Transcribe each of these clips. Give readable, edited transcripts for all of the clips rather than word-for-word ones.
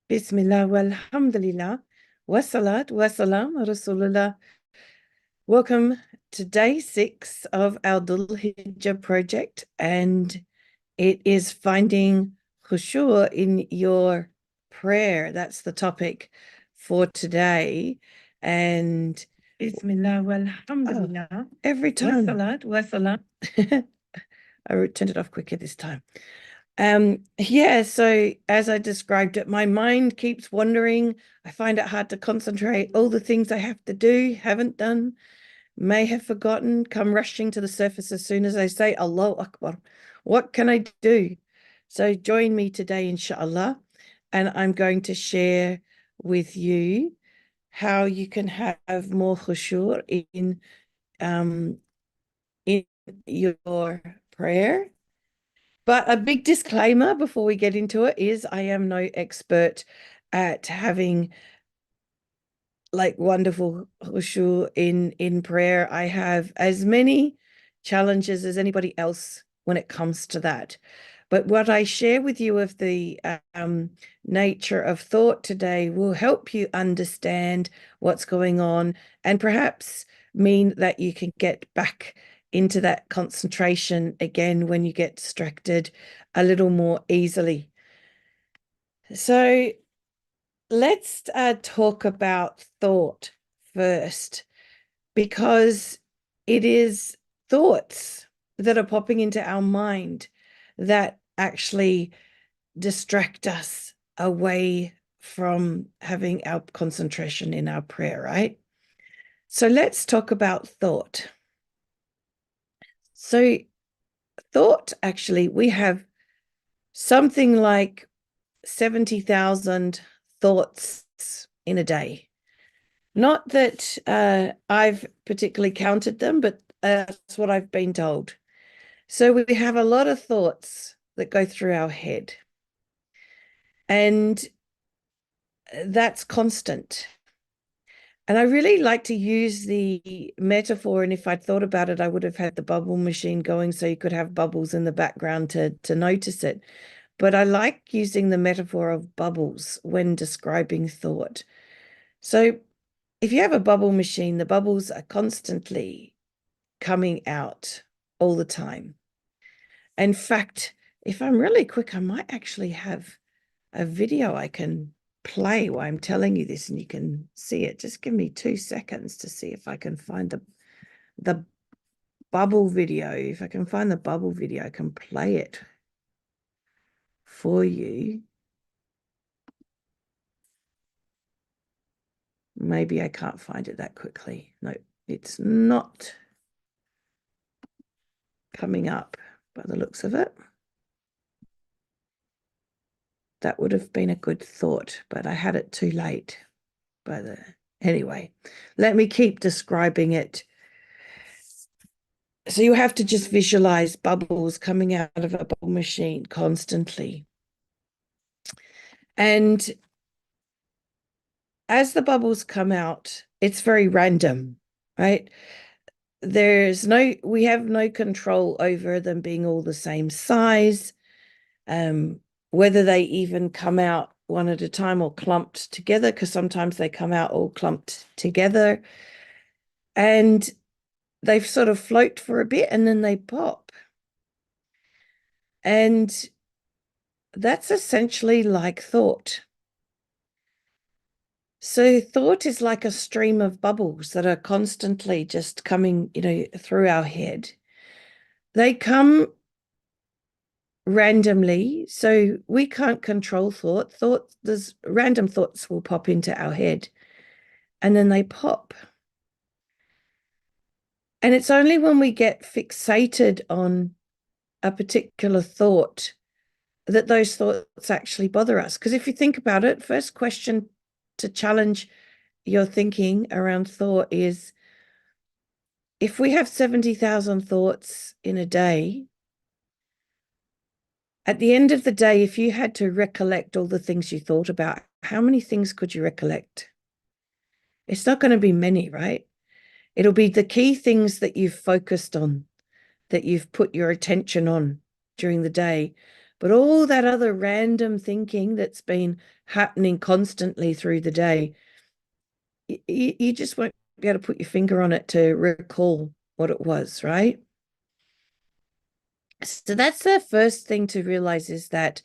Bismillah, walhamdulillah, wassalat, wassalam, Rasulullah. Welcome to day 6 of our Dhul Hijjah project, and it is finding Khushoo in your prayer. That's the topic for today. And Bismillah, walhamdulillah, every time. Wassalat, wassalam. I turned it off quicker this time. Yeah, so as I described it, my mind keeps wandering. I find it hard to concentrate. All the things I have to do, haven't done, may have forgotten, come rushing to the surface as soon as I say Allahu Akbar. What can I do? So join me today, inshallah, and I'm going to share with you how you can have more khushur in your prayer. But a big disclaimer before we get into it is I am no expert at having like wonderful khushuu in prayer. I have as many challenges as anybody else when it comes to that. But what I share with you of the nature of thought today will help you understand what's going on and perhaps mean that you can get back into that concentration again when you get distracted a little more easily. So let's talk about thought first, because it is thoughts that are popping into our mind that actually distract us away from having our concentration in our prayer, right? So let's talk about thought. So thought, actually, we have something like 70,000 thoughts in a day. Not that I've particularly counted them, but that's what I've been told. So we have a lot of thoughts that go through our head. And that's constant. And I really like to use the metaphor, and if I'd thought about it, I would have had the bubble machine going so you could have bubbles in the background to notice it. But I like using the metaphor of bubbles when describing thought. So if you have a bubble machine, the bubbles are constantly coming out all the time. In fact, if I'm really quick, I might actually have a video I can play while I'm telling you this and you can see it. Just give me 2 seconds to see if I can find the bubble video. If I can find the bubble video, I can play it for you. Maybe I can't find it that quickly. No, it's not coming up by the looks of it. That would have been a good thought, but I had it too late. Anyway, let me keep describing it. So you have to just visualize bubbles coming out of a bubble machine constantly. And as the bubbles come out, it's very random, right? We have no control over them being all the same size, whether they even come out one at a time or clumped together, because sometimes they come out all clumped together. And they sort of float for a bit and then they pop. And that's essentially like thought. So thought is like a stream of bubbles that are constantly just coming, through our head. They come randomly, so we can't control thought. There's random thoughts will pop into our head and then they pop. And it's only when we get fixated on a particular thought that those thoughts actually bother us. Because if you think about it, first question to challenge your thinking around thought is, if we have 70,000 thoughts in a day, at the end of the day, if you had to recollect all the things you thought about, how many things could you recollect? It's not going to be many, right? It'll be the key things that you've focused on, that you've put your attention on during the day. But all that other random thinking that's been happening constantly through the day, you just won't be able to put your finger on it to recall what it was, right? So that's the first thing to realize, is that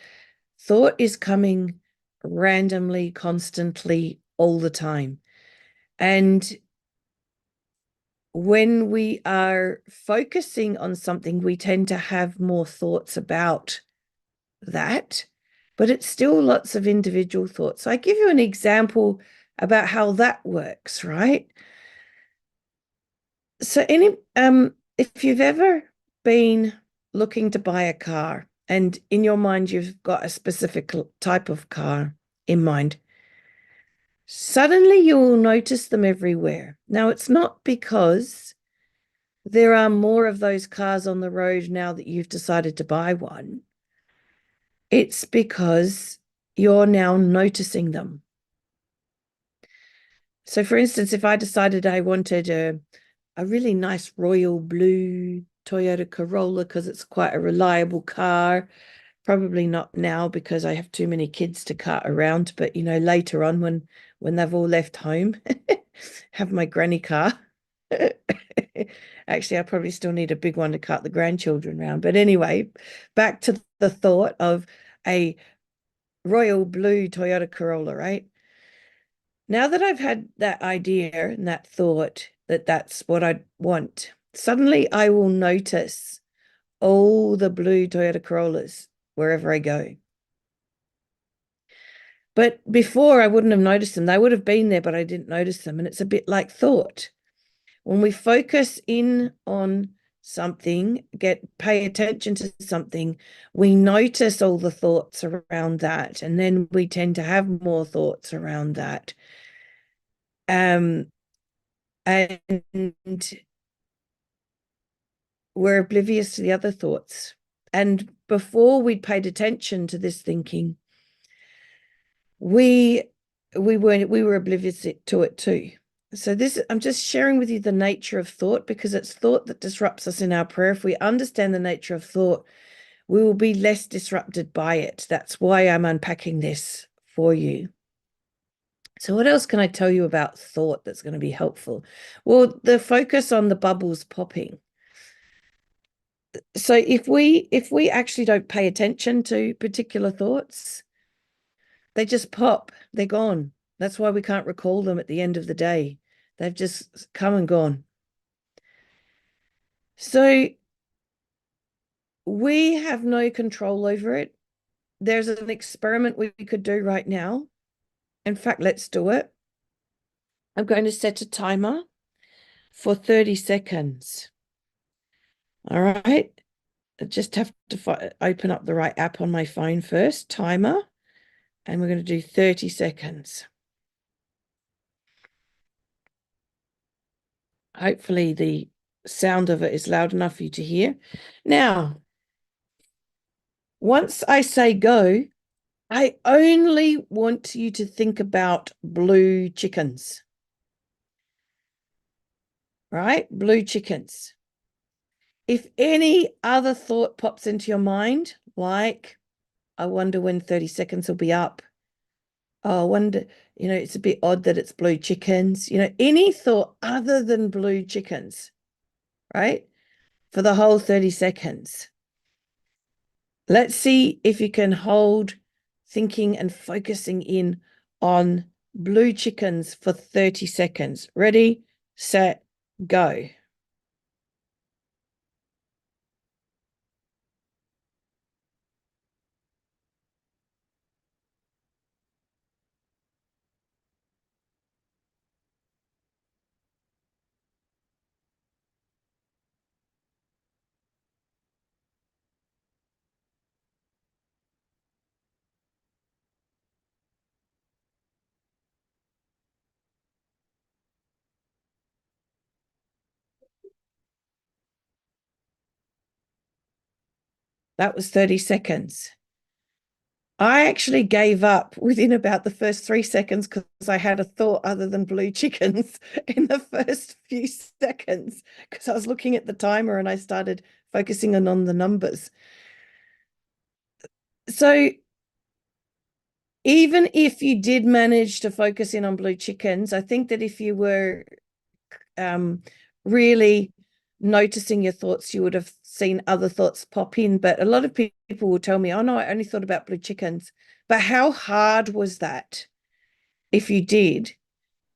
thought is coming randomly, constantly, all the time. And when we are focusing on something, we tend to have more thoughts about that, but it's still lots of individual thoughts. So I give you an example about how that works, right? So if you've ever been looking to buy a car, and in your mind you've got a specific type of car in mind, suddenly you will notice them everywhere. Now, it's not because there are more of those cars on the road now that you've decided to buy one. It's because you're now noticing them. So, for instance, if I decided I wanted a really nice royal blue Toyota Corolla because it's quite a reliable car, probably not now because I have too many kids to cart around, but later on when they've all left home, have my granny car. Actually, I probably still need a big one to cart the grandchildren around. But anyway, back to the thought of a royal blue Toyota Corolla, right? Now that I've had that idea and that thought that that's what I want, suddenly I will notice all the blue Toyota Corollas wherever I go. But before, I wouldn't have noticed them. They would have been there, but I didn't notice them. And it's a bit like thought. When we focus in on something, pay attention to something, we notice all the thoughts around that, and then we tend to have more thoughts around that. And we're oblivious to the other thoughts. And before we'd paid attention to this thinking, we were oblivious to it too. So I'm just sharing with you the nature of thought, because it's thought that disrupts us in our prayer. If we understand the nature of thought, we will be less disrupted by it. That's why I'm unpacking this for you. So what else can I tell you about thought that's going to be helpful? Well, the focus on the bubbles popping. So if we actually don't pay attention to particular thoughts, they just pop, they're gone. That's why we can't recall them at the end of the day. They've just come and gone. So we have no control over it. There's an experiment we could do right now. In fact, let's do it. I'm going to set a timer for 30 seconds. All right. I just have to open up the right app on my phone first. Timer. And we're going to do 30 seconds. Hopefully the sound of it is loud enough for you to hear. Now, once I say go, I only want you to think about blue chickens. Right? Blue chickens. If any other thought pops into your mind, like, I wonder when 30 seconds will be up. Oh, I wonder, it's a bit odd that it's blue chickens. Any thought other than blue chickens, right? For the whole 30 seconds. Let's see if you can hold thinking and focusing in on blue chickens for 30 seconds. Ready, set, go. That was 30 seconds. I actually gave up within about the first 3 seconds because I had a thought other than blue chickens in the first few seconds, because I was looking at the timer and I started focusing on the numbers. So even if you did manage to focus in on blue chickens, I think that if you were really noticing your thoughts, you would have seen other thoughts pop in. But a lot of people will tell me, oh no, I only thought about blue chickens. But how hard was that, if you did,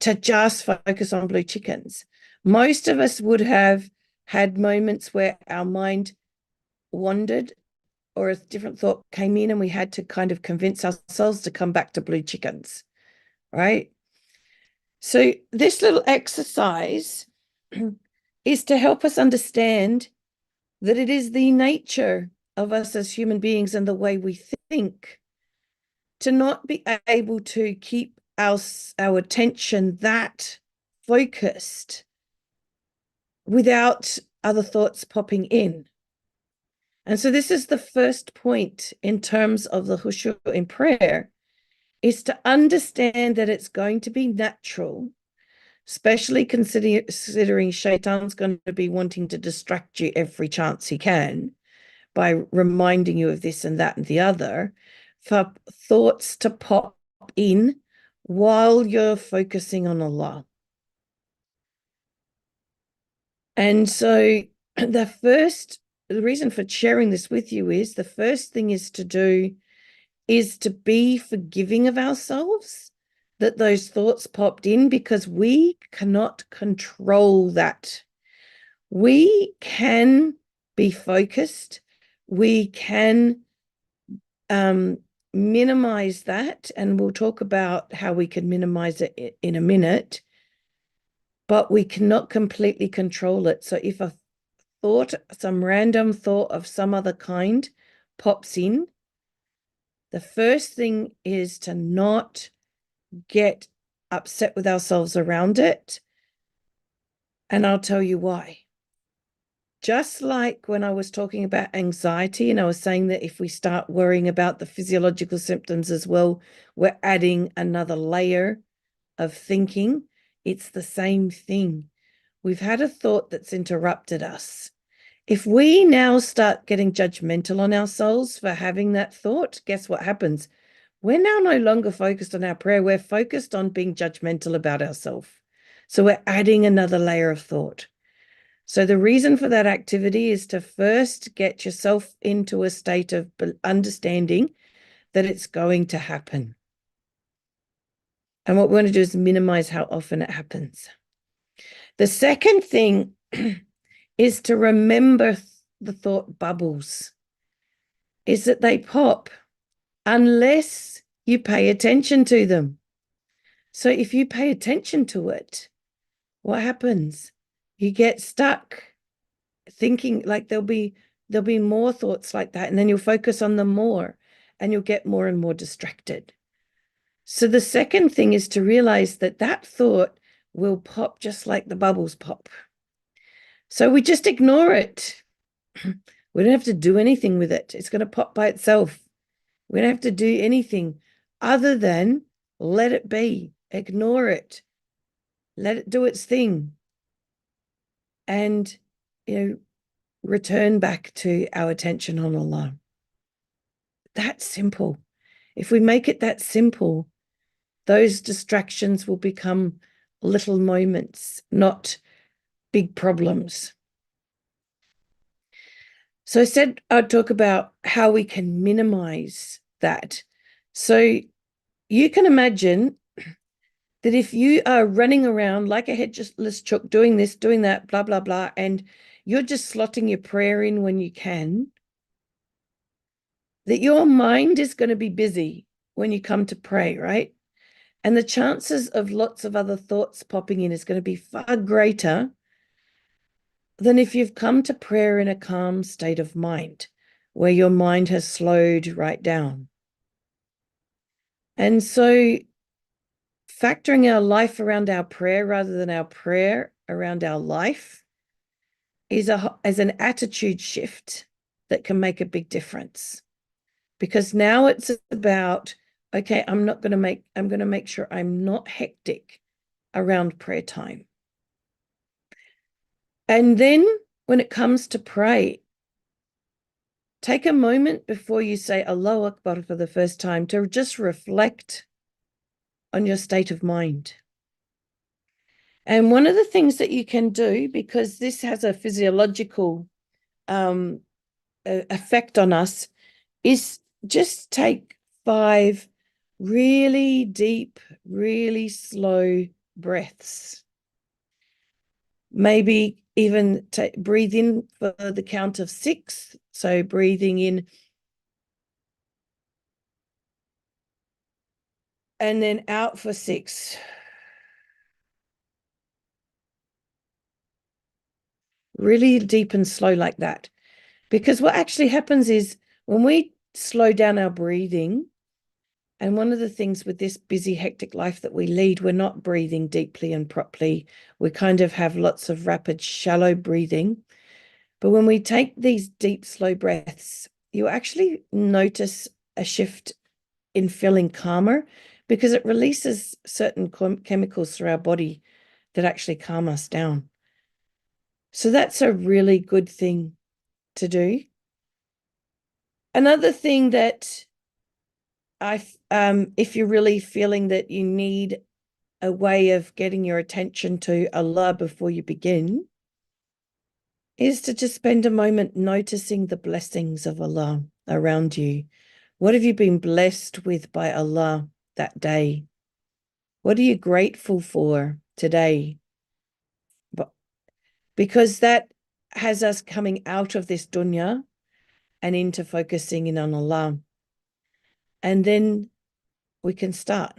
to just focus on blue chickens? Most of us would have had moments where our mind wandered or a different thought came in and we had to kind of convince ourselves to come back to blue chickens, right? So this little exercise is to help us understand that it is the nature of us as human beings and the way we think to not be able to keep our attention that focused without other thoughts popping in. And so this is the first point in terms of the Khushoo in prayer, is to understand that it's going to be natural, especially considering Shaitan's going to be wanting to distract you every chance he can by reminding you of this and that and the other, for thoughts to pop in while you're focusing on Allah. And so the reason for sharing this with you is the first thing is to do is to be forgiving of ourselves that those thoughts popped in, because we cannot control that. We can be focused. We can minimize that, and we'll talk about how we can minimize it in a minute, but we cannot completely control it. So if a thought, some random thought of some other kind pops in, the first thing is to not get upset with ourselves around it. And I'll tell you why. Just like when I was talking about anxiety, and I was saying that if we start worrying about the physiological symptoms as well, we're adding another layer of thinking. It's the same thing. We've had a thought that's interrupted us. If we now start getting judgmental on ourselves for having that thought, guess what happens? We're now no longer focused on our prayer. We're focused on being judgmental about ourselves. So we're adding another layer of thought. So the reason for that activity is to first get yourself into a state of understanding that it's going to happen. And what we want to do is minimize how often it happens. The second thing is to remember the thought bubbles, is that they pop unless you pay attention to them. So if you pay attention to it, what happens? You get stuck thinking, like there'll be more thoughts like that, and then you'll focus on them more and you'll get more and more distracted. So the second thing is to realize that that thought will pop just like the bubbles pop. So we just ignore it. We don't have to do anything with it. It's going to pop by itself. We don't have to do anything other than let it be, ignore it, let it do its thing, and return back to our attention on Allah. That's simple. If we make it that simple, those distractions will become little moments, not big problems. So I said I'd talk about how we can minimize that. So you can imagine that if you are running around like a headless chook, doing this, doing that, blah, blah, blah, and you're just slotting your prayer in when you can, that your mind is going to be busy when you come to pray, right? And the chances of lots of other thoughts popping in is going to be far greater than if you've come to prayer in a calm state of mind, where your mind has slowed right down. And so factoring our life around our prayer rather than our prayer around our life is an attitude shift that can make a big difference. Because now it's about, okay, I'm going to make sure I'm not hectic around prayer time. And then when it comes to pray, take a moment before you say Allahu Akbar for the first time to just reflect on your state of mind. And one of the things that you can do, because this has a physiological effect on us, is just take 5 really deep, really slow breaths. Maybe even breathe in for the count of 6. So breathing in and then out for 6. Really deep and slow like that. Because what actually happens is when we slow down our breathing, and one of the things with this busy, hectic life that we lead, we're not breathing deeply and properly. We kind of have lots of rapid, shallow breathing. But when we take these deep, slow breaths, you actually notice a shift in feeling calmer because it releases certain chemicals through our body that actually calm us down. So that's a really good thing to do. Another thing that if you're really feeling that you need a way of getting your attention to Allah before you begin, is to just spend a moment noticing the blessings of Allah around you. What have you been blessed with by Allah that day? What are you grateful for today? But because that has us coming out of this dunya and into focusing in on Allah. And then we can start.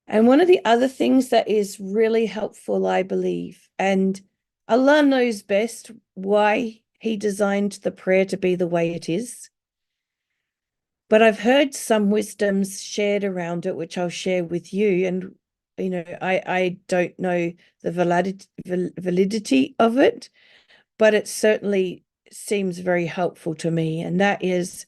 And one of the other things that is really helpful, I believe, and Allah knows best why He designed the prayer to be the way it is. But I've heard some wisdoms shared around it, which I'll share with you. And, I don't know the validity of it, but it certainly seems very helpful to me. And that is,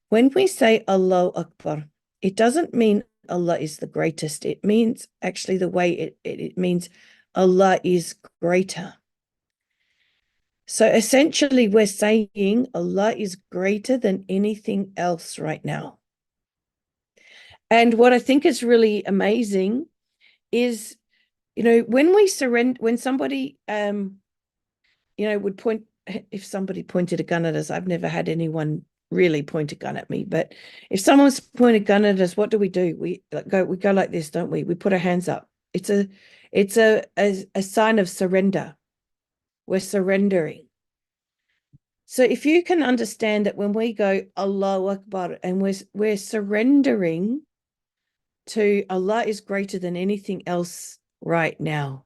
when we say Allahu Akbar, it doesn't mean Allah is the greatest. It means actually the way it means Allah is greater. So essentially we're saying Allah is greater than anything else right now. And what I think is really amazing is, when we surrender, when somebody, would point, if somebody pointed a gun at us, I've never had anyone really point a gun at me, but if someone's pointed a gun at us, what do? We go like this, don't we? We put our hands up. It's a sign of surrender. We're surrendering. So if you can understand that when we go Allahu Akbar and we're surrendering to Allah is greater than anything else right now.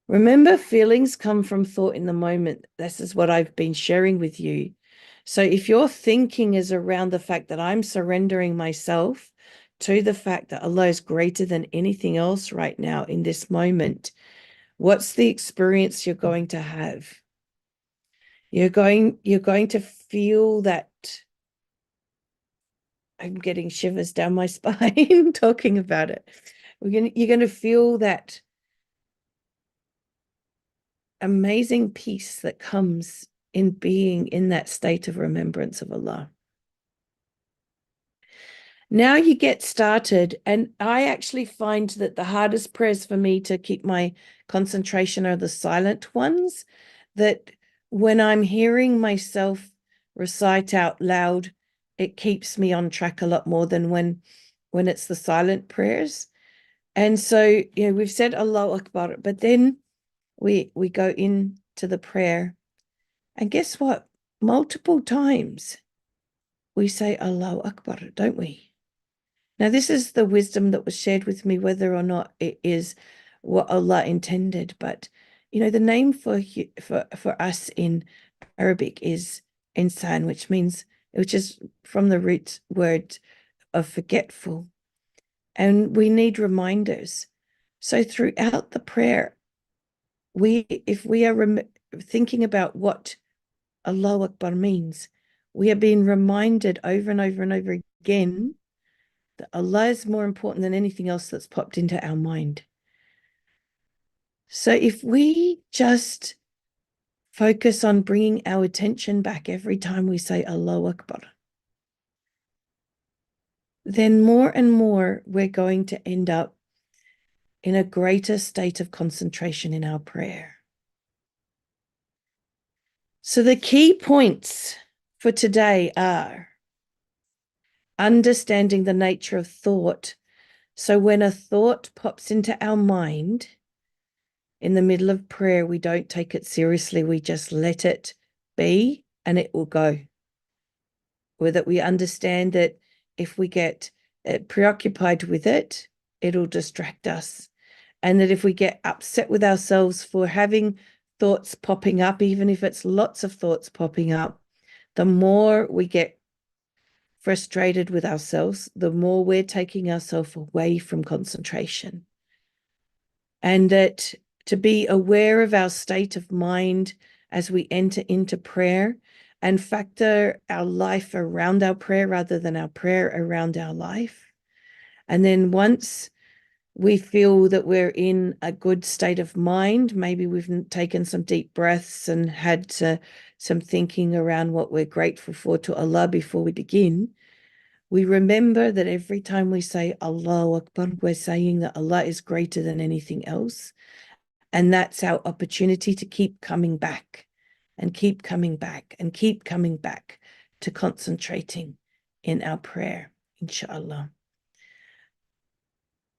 Remember, feelings come from thought in the moment. This is what I've been sharing with you. So if your thinking is around the fact that I'm surrendering myself to the fact that Allah is greater than anything else right now in this moment, what's the experience you're going to have? You're going to feel that. I'm getting shivers down my spine talking about it. You're going to feel that amazing peace that comes in being in that state of remembrance of Allah. Now you get started, and I actually find that the hardest prayers for me to keep my concentration are the silent ones, that when I'm hearing myself recite out loud, it keeps me on track a lot more than when it's the silent prayers. And so, we've said Allahu Akbar, but then we go into the prayer, and guess what? Multiple times we say Allahu Akbar, don't we? Now, this is the wisdom that was shared with me, whether or not it is what Allah intended. But, the name for us in Arabic is insan, which is from the root word of forgetful. And we need reminders. So throughout the prayer, if we are thinking about what Allahu Akbar means, we are being reminded over and over and over again that Allah is more important than anything else that's popped into our mind. So if we just focus on bringing our attention back every time we say Allahu Akbar, then more and more we're going to end up in a greater state of concentration in our prayer. So the key points for today are understanding the nature of thought. So when a thought pops into our mind in the middle of prayer, we don't take it seriously. We just let it be and it will go. Or that we understand that if we get preoccupied with it, it'll distract us. And that if we get upset with ourselves for having thoughts popping up, even if it's lots of thoughts popping up, the more we get frustrated with ourselves, the more we're taking ourselves away from concentration. And that to be aware of our state of mind as we enter into prayer and factor our life around our prayer rather than our prayer around our life. And then once we feel that we're in a good state of mind, maybe we've taken some deep breaths and had some thinking around what we're grateful for to Allah before we begin, we remember that every time we say Allahu Akbar, we're saying that Allah is greater than anything else. And that's our opportunity to keep coming back and keep coming back and keep coming back to concentrating in our prayer, inshallah.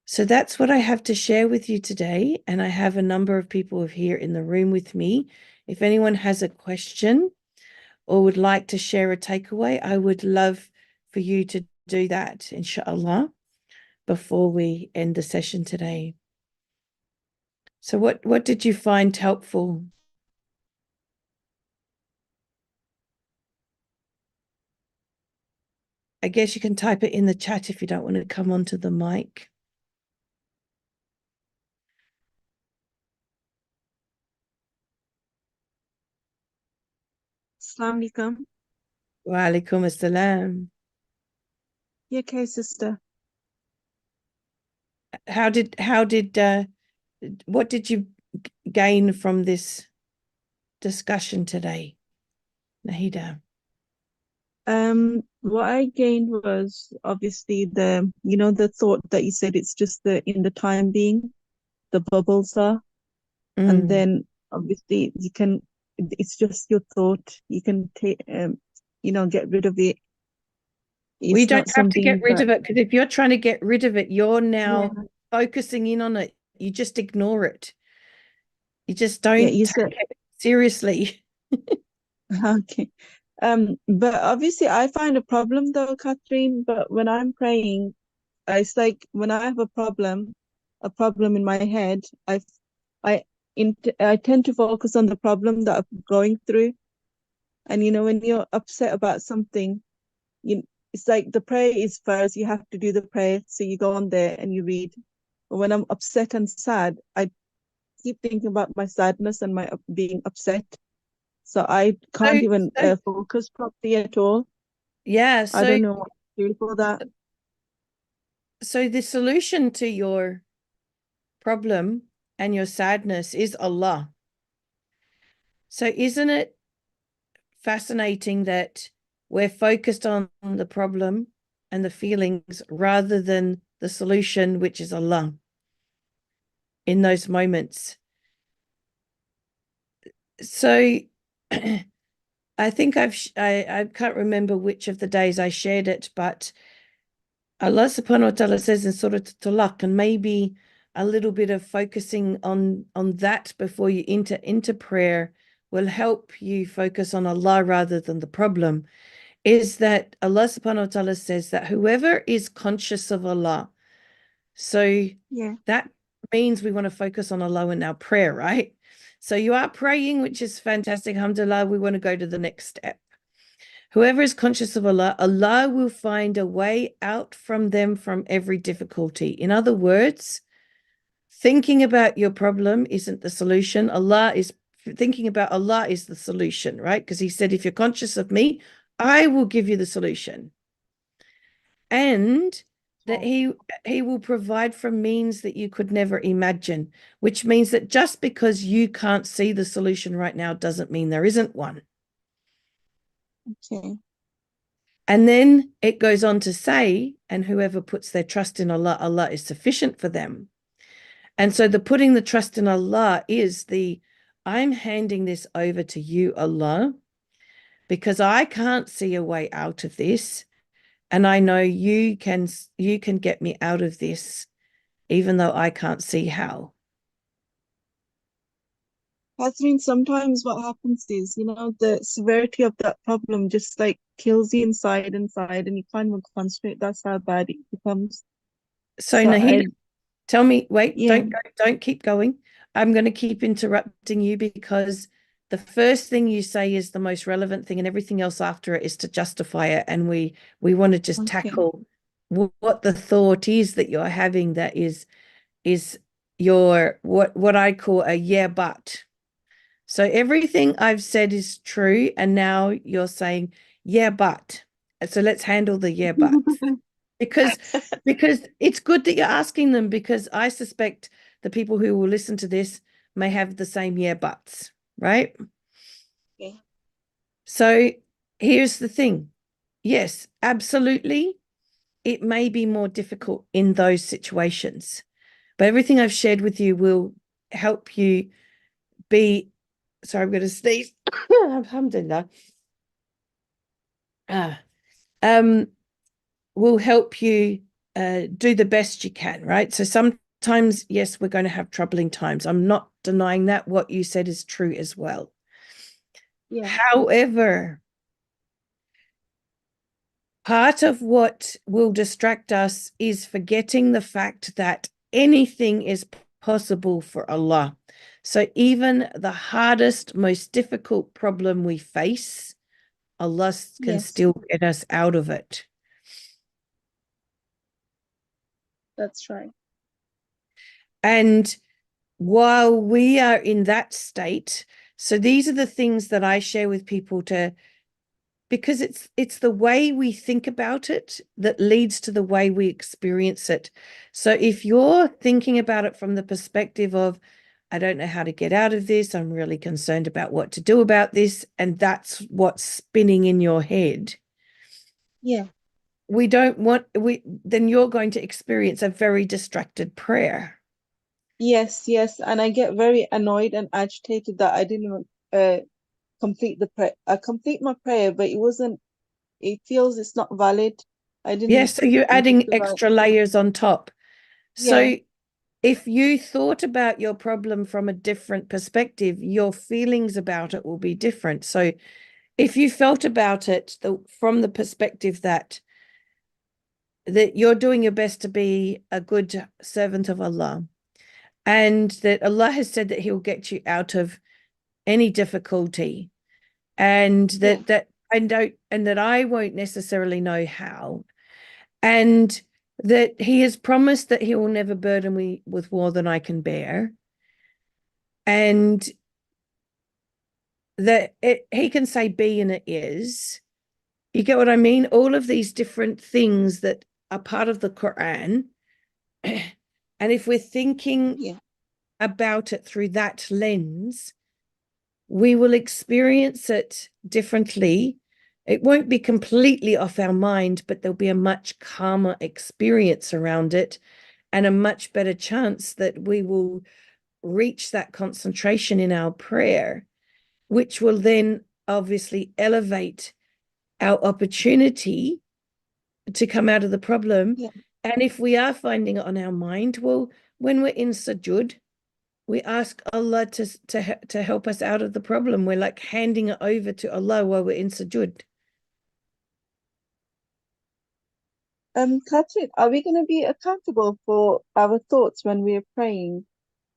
So that's what I have to share with you today. And I have a number of people here in the room with me. If anyone has a question or would like to share a takeaway, I would love for you to do that, inshallah, before we end the session today. So what did you find helpful? I guess you can type it in the chat if you don't want to come onto the mic. Assalamu alaikum. Wa alaikum assalam. You okay, sister? What did you gain from this discussion today, Nahida? What I gained was obviously the thought that you said it's just in the time being, the bubbles are, and then obviously it's just your thought. You can take, get rid of it. We It's don't not have to get something rid that, of it, because if you're trying to get rid of it, you're yeah, now focusing in on it. You just ignore it. You just yeah, don't you take said, it seriously. okay. But obviously I find a problem though, Catherine, but when I'm praying, it's like when I have a problem in my head, I I tend to focus on the problem that I'm going through. And when you're upset about something, you it's like the prayer is first. You have to do the prayer, so you go on there and you read. But when I'm upset and sad, I keep thinking about my sadness and my being upset, so I can't So, even so focus properly at all. yeah, I so don't know what to do for that. so the solution to your problem and your sadness is Allah. So isn't it fascinating that we're focused on the problem and the feelings rather than the solution, which is Allah, in those moments? So I think I can't remember which of the days I shared it, but Allah subhanahu wa ta'ala says in Surah Talaq, and maybe a little bit of focusing on that before you enter into prayer will help you focus on Allah rather than the problem, is that Allah subhanahu wa ta'ala says that whoever is conscious of Allah, so Yeah, that means we want to focus on Allah in our prayer, right? So you are praying, which is fantastic. Alhamdulillah, we want to go to the next step. Whoever is conscious of Allah, Allah will find a way out from them from every difficulty. In other words, thinking about your problem isn't the solution. Thinking about Allah is the solution, right? Because he said, if you're conscious of me, I will give you the solution. And that he will provide from means that you could never imagine, which means that just because you can't see the solution right now doesn't mean there isn't one. Okay. And then it goes on to say, and whoever puts their trust in Allah, Allah is sufficient for them. And so the putting the trust in Allah is I'm handing this over to you, Allah, because I can't see a way out of this. And I know you can get me out of this, even though I can't see how. Catherine, sometimes what happens is, the severity of that problem just like kills you inside, and you can't even concentrate. That's how bad it becomes. So So Nahida, tell me, wait, yeah, don't keep going. I'm going to keep interrupting you because the first thing you say is the most relevant thing, and everything else after it is to justify it. And we want to just okay. tackle what the thought is that you're having that is your what I call a yeah, but. So everything I've said is true, and now you're saying yeah, but. So let's handle the yeah, but. Because it's good that you're asking them, because I suspect the people who will listen to this may have the same yeah buts, right? Okay. So here's the thing. Yes, absolutely. It may be more difficult in those situations, but everything I've shared with you will help you be, sorry, I'm going to sneeze. Alhamdulillah. Ah, will help you do the best you can, right? So sometimes, yes, we're going to have troubling times. I'm not denying that. What you said is true as well. Yeah. However, part of what will distract us is forgetting the fact that anything is possible for Allah. So even the hardest, most difficult problem we face, Allah can Yes, still get us out of it. that's right. And while we are in that state, so these are the things that I share with people because it's the way we think about it that leads to the way we experience it. So if you're thinking about it from the perspective of, I don't know how to get out of this, I'm really concerned about what to do about this, and that's what's spinning in your head, Yeah. then you're going to experience a very distracted prayer. Yes, yes. And I get very annoyed and agitated that I didn't even complete the prayer. I complete my prayer, but it feels it's not valid. I Yes, didn't so you're complete adding the right. extra layers on top. Yeah, So if you thought about your problem from a different perspective, your feelings about it will be different. So if you felt about it from the perspective that you're doing your best to be a good servant of Allah, and that Allah has said that He'll get you out of any difficulty, and yeah, that I won't necessarily know how, and that He has promised that He will never burden me with more than I can bear, and that He can say be and it is. You get what I mean? All of these different things that are part of the Quran. And if we're thinking yeah, about it through that lens, we will experience it differently. It won't be completely off our mind, but there'll be a much calmer experience around it, and a much better chance that we will reach that concentration in our prayer, which will then obviously elevate our opportunity to come out of the problem. yeah. And if we are finding it on our mind, well, when we're in sujood, we ask Allah to help us out of the problem. We're like handing it over to Allah while we're in sujood. Catherine, are we going to be accountable for our thoughts when we are praying?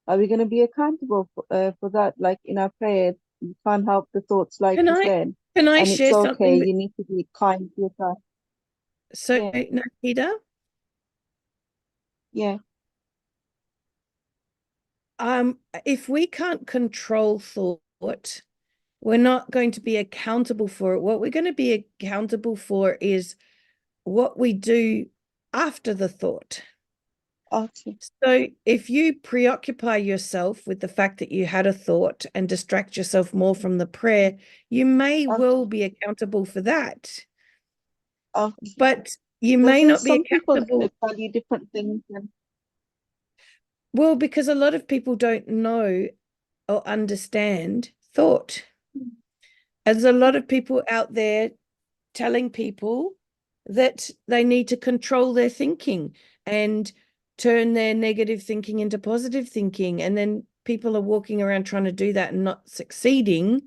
Are we going to be accountable for that? Like in our prayer, you can't help the thoughts, like Can you I said, can I and it's share okay. something You need to be kind to yourself. so Yeah, Nakida? yeah, If we can't control thought, we're not going to be accountable for it. What we're going to be accountable for is what we do after the thought. Okay. So if you preoccupy yourself with the fact that you had a thought and distract yourself more from the prayer, you may well Okay. be accountable for that, Okay. but you Because may there's not be some people accountable. that study different things and Well, because a lot of people don't know or understand thought. There's a lot of people out there telling people that they need to control their thinking and turn their negative thinking into positive thinking. And then people are walking around trying to do that and not succeeding,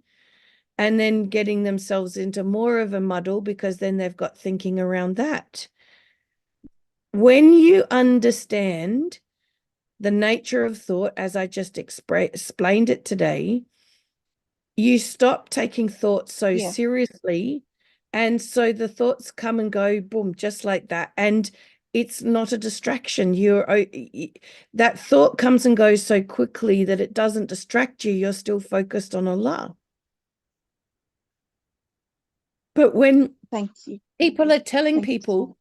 and then getting themselves into more of a muddle because then they've got thinking around that. When you understand the nature of thought, as I just explained it today, you stop taking thoughts so yeah, seriously. And so the thoughts come and go, boom, just like that. And it's not a distraction. That thought comes and goes so quickly that it doesn't distract you. You're still focused on Allah. But when thank you. people are telling Thank you so people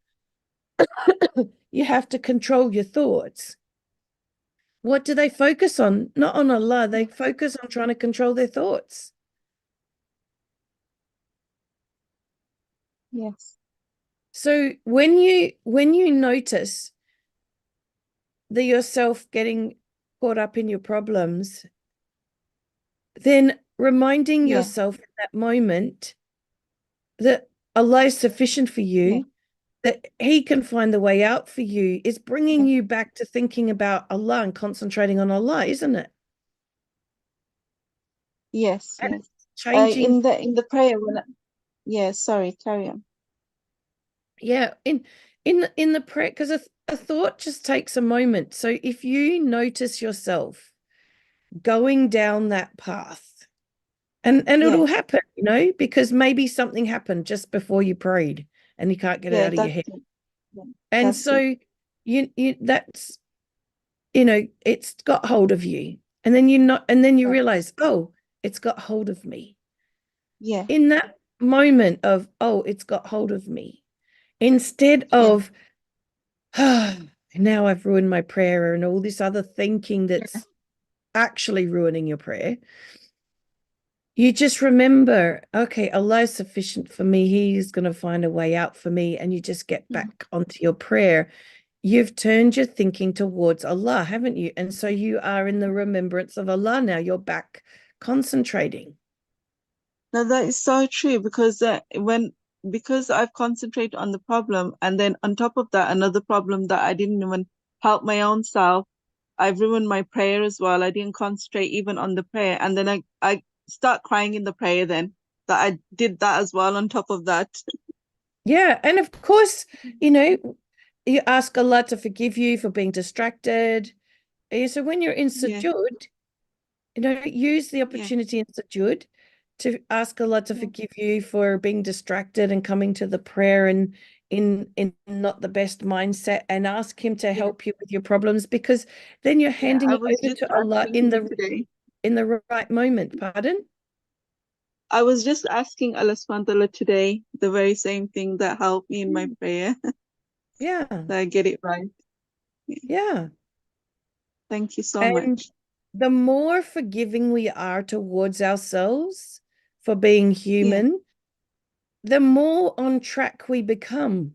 much. you have to control your thoughts, what do they focus on? Not on Allah. They focus on trying to control their thoughts. Yes. So when you notice that yourself getting caught up in your problems, then reminding Yeah. yourself in that moment that Allah is sufficient for Yeah. you, that He can find the way out for you, is bringing Yeah. you back to thinking about Allah and concentrating on Allah, isn't it? Yes. And Yes. it's changing. In the prayer when yeah, sorry, carry on. Yeah, in the prayer, because a thought just takes a moment. So if you notice yourself going down that path, and Yeah. it'll happen, because maybe something happened just before you prayed and you can't get it Yeah, out of your that's head. it. Yeah, And that's it. so you that's it's got hold of you. And then you Yeah. realize, oh, it's got hold of me. Yeah. In that moment of, oh, it's got hold of me, instead Yeah. of, ah, now I've ruined my prayer and all this other thinking Yeah. that's actually ruining your prayer. You just remember, okay, Allah is sufficient for me. He's going to find a way out for me. And you just get Mhm. back onto your prayer. You've turned your thinking towards Allah, haven't you? And so you are in the remembrance of Allah now. You're back concentrating. Now that is so true because I've concentrated on the problem and then on top of that another problem that I didn't even help my own self. I've ruined my prayer as well. I didn't concentrate even on the prayer. And then I start crying in the prayer then that I did that as well on top of that. Yeah. And of course, you ask Allah to forgive you for being distracted. So when you're in Yeah, sujood, use the yeah, opportunity in sujood to ask Allah to yeah, forgive you for being distracted and coming to the prayer and in not the best mindset, and ask Him to yeah, help you with your problems, because then you're yeah. handing I it was over just to Allah asking in him the today. in the right moment. Pardon? I was just asking Allah subhanahu wa ta'ala today the very same thing that helped me in my Mm. prayer Yeah, that I get it right. Yeah. yeah. Thank you so And much. the more forgiving we are towards ourselves for being Yeah, human, the more on track we become.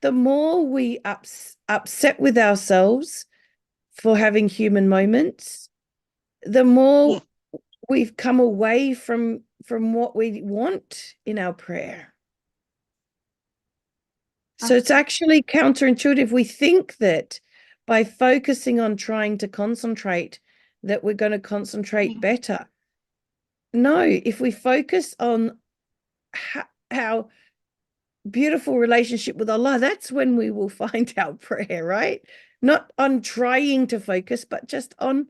The more we upset with ourselves for having human moments, the yeah, more we've come away from what we want in our prayer. So it's okay. actually counterintuitive. We think that by focusing on trying to concentrate, that we're going to concentrate Yeah, better. No, if we focus on how beautiful relationship with Allah, that's when we will find our prayer, right? Not on trying to focus, but just on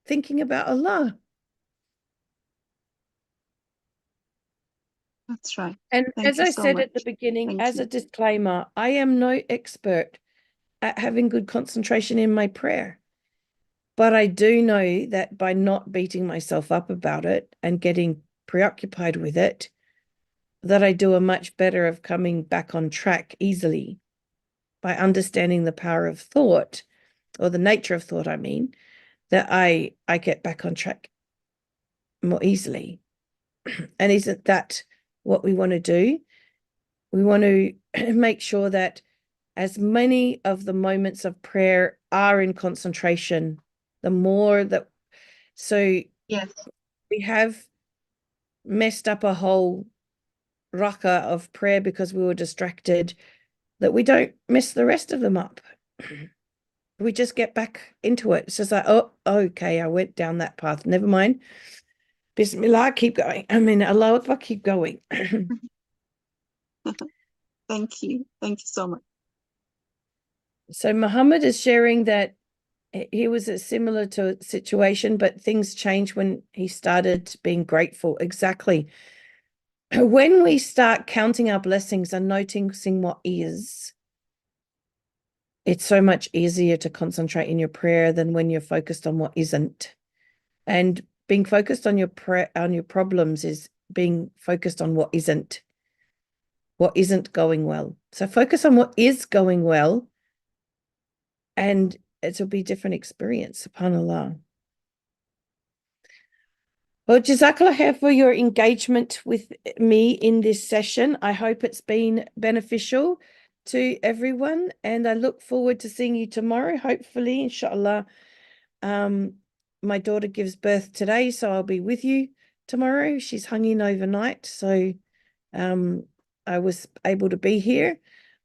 thinking about Allah. that's right. And Thank as you I so said at the much. beginning, Thank as a you. disclaimer, I am no expert at having good concentration in my prayer. But I do know that by not beating myself up about it and getting preoccupied with it, that I do a much better of coming back on track easily. by understanding the power of thought, or the nature of thought, I mean, that I get back on track more easily. And isn't that what we want to do? We want to make sure that as many of the moments of prayer are in concentration, the more that, so Yes. we have messed up a whole raka of prayer because we were distracted, that we don't mess the rest of them up. We just get back into it. It's just like, oh, okay, I went down that path. Never mind. Bismillah, keep going. I mean, Allahu Akbar, keep going. Thank you. Thank you so much. So Muhammad is sharing that he was a similar to a situation, but things changed when he started being grateful. Exactly. When we start counting our blessings and noticing what is, it's so much easier to concentrate in your prayer than when you're focused on what isn't. And being focused on your prayer, on your problems, is being focused on what isn't going well. So focus on what is going well, and it'll be a different experience, subhanAllah. Well, Jazakallah khair for your engagement with me in this session. I hope it's been beneficial to everyone, and I look forward to seeing you tomorrow, hopefully, inshallah. My daughter gives birth today, so I'll be with you tomorrow. She's hung in overnight, so I was able to be here,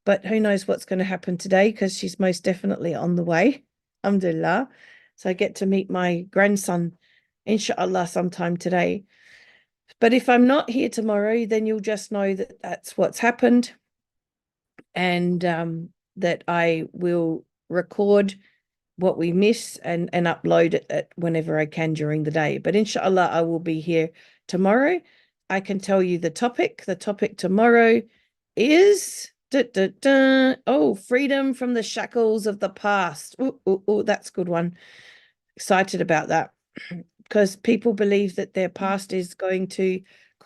but who knows what's going to happen today, because she's most definitely on the way. Alhamdulillah. So I get to meet my grandson, inshallah, sometime today. But if I'm not here tomorrow, then you'll just know that that's what's happened, and that I will record what we miss and upload it whenever I can during the day. But inshallah, I will be here tomorrow. I can tell you the topic. The topic tomorrow is freedom from the shackles of the past. Oh, that's a good one. Excited about that, because people believe that their past is going to